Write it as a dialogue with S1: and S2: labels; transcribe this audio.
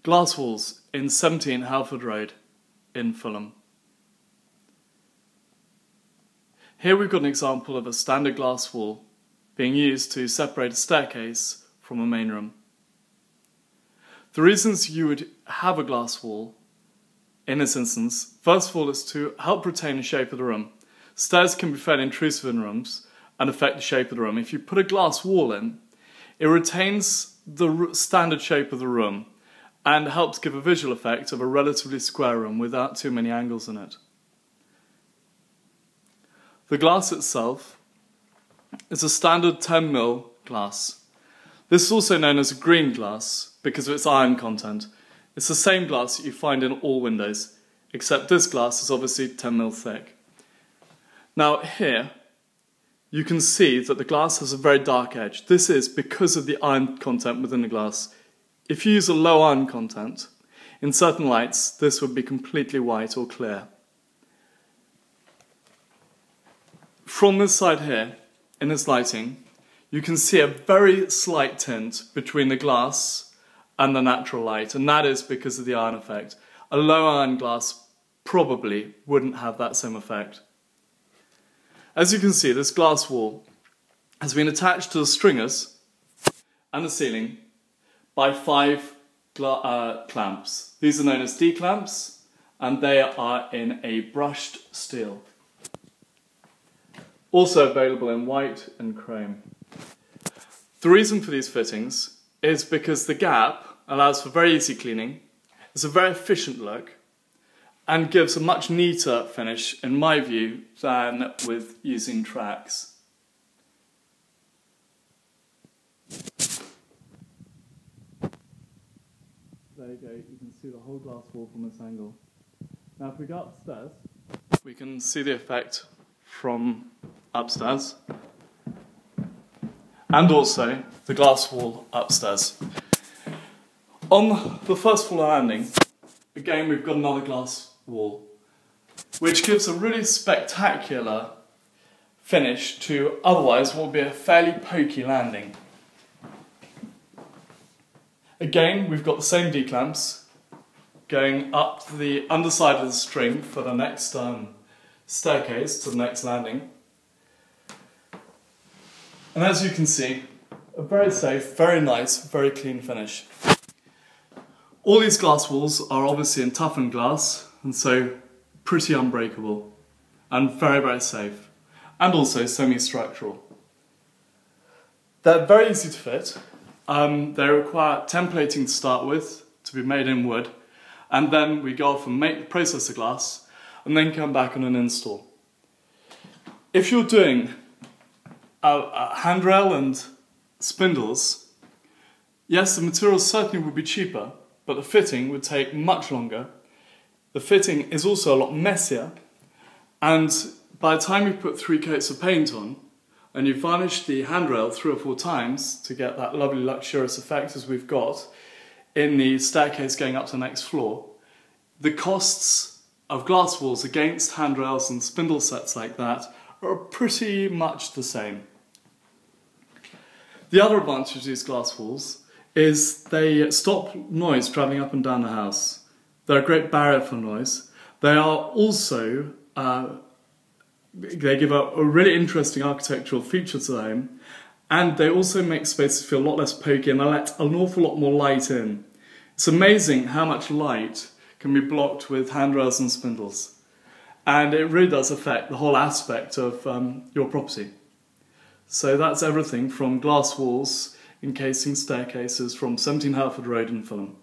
S1: Glass walls in 17 Halford Road in Fulham. Here we've got an example of a standard glass wall being used to separate a staircase from a main room. The reasons you would have a glass wall in this instance, first of all, is to help retain the shape of the room. Stairs can be fairly intrusive in rooms and affect the shape of the room. If you put a glass wall in, it retains the standard shape of the room and helps give a visual effect of a relatively square room without too many angles in it. The glass itself is a standard 10mm glass. This is also known as a green glass because of its iron content. It's the same glass that you find in all windows, except this glass is obviously 10mm thick. Now here, you can see that the glass has a very dark edge. This is because of the iron content within the glass. If you use a low iron content, in certain lights, this would be completely white or clear. From this side here, in this lighting, you can see a very slight tint between the glass and the natural light, and that is because of the iron effect. A low iron glass probably wouldn't have that same effect. As you can see, this glass wall has been attached to the stringers and the ceiling by 5 clamps. These are known as D-clamps, and they are in a brushed steel. Also available in white and chrome. The reason for these fittings is because the gap allows for very easy cleaning, it's a very efficient look, and gives a much neater finish, in my view, than with using tracks. There you go, you can see the whole glass wall from this angle. Now if we go upstairs, we can see the effect from upstairs, and also the glass wall upstairs. On the first floor landing, again we've got another glass wall, which gives a really spectacular finish to otherwise what would be a fairly pokey landing. Again, we've got the same D-clamps going up the underside of the string for the next staircase to the next landing. And as you can see, a very safe, very nice, very clean finish. All these glass walls are obviously in toughened glass, and so pretty unbreakable, and very, very safe, and also semi-structural. They're very easy to fit. They require templating to start with, to be made in wood, and then we go off and process the glass, and then come back on an install. If you're doing a handrail and spindles, yes, the materials certainly would be cheaper, but the fitting would take much longer. The fitting is also a lot messier, and by the time you put 3 coats of paint on, and you varnish the handrail 3 or 4 times to get that lovely luxurious effect as we've got in the staircase going up to the next floor, the costs of glass walls against handrails and spindle sets like that are pretty much the same. The other advantage of these glass walls is they stop noise travelling up and down the house. They're a great barrier for noise. They are also, they give a really interesting architectural feature to the home, and they also make spaces feel a lot less pokey and they let an awful lot more light in. It's amazing how much light can be blocked with handrails and spindles, and it really does affect the whole aspect of your property. So that's everything from glass walls encasing staircases from 17 Halford Road in Fulham.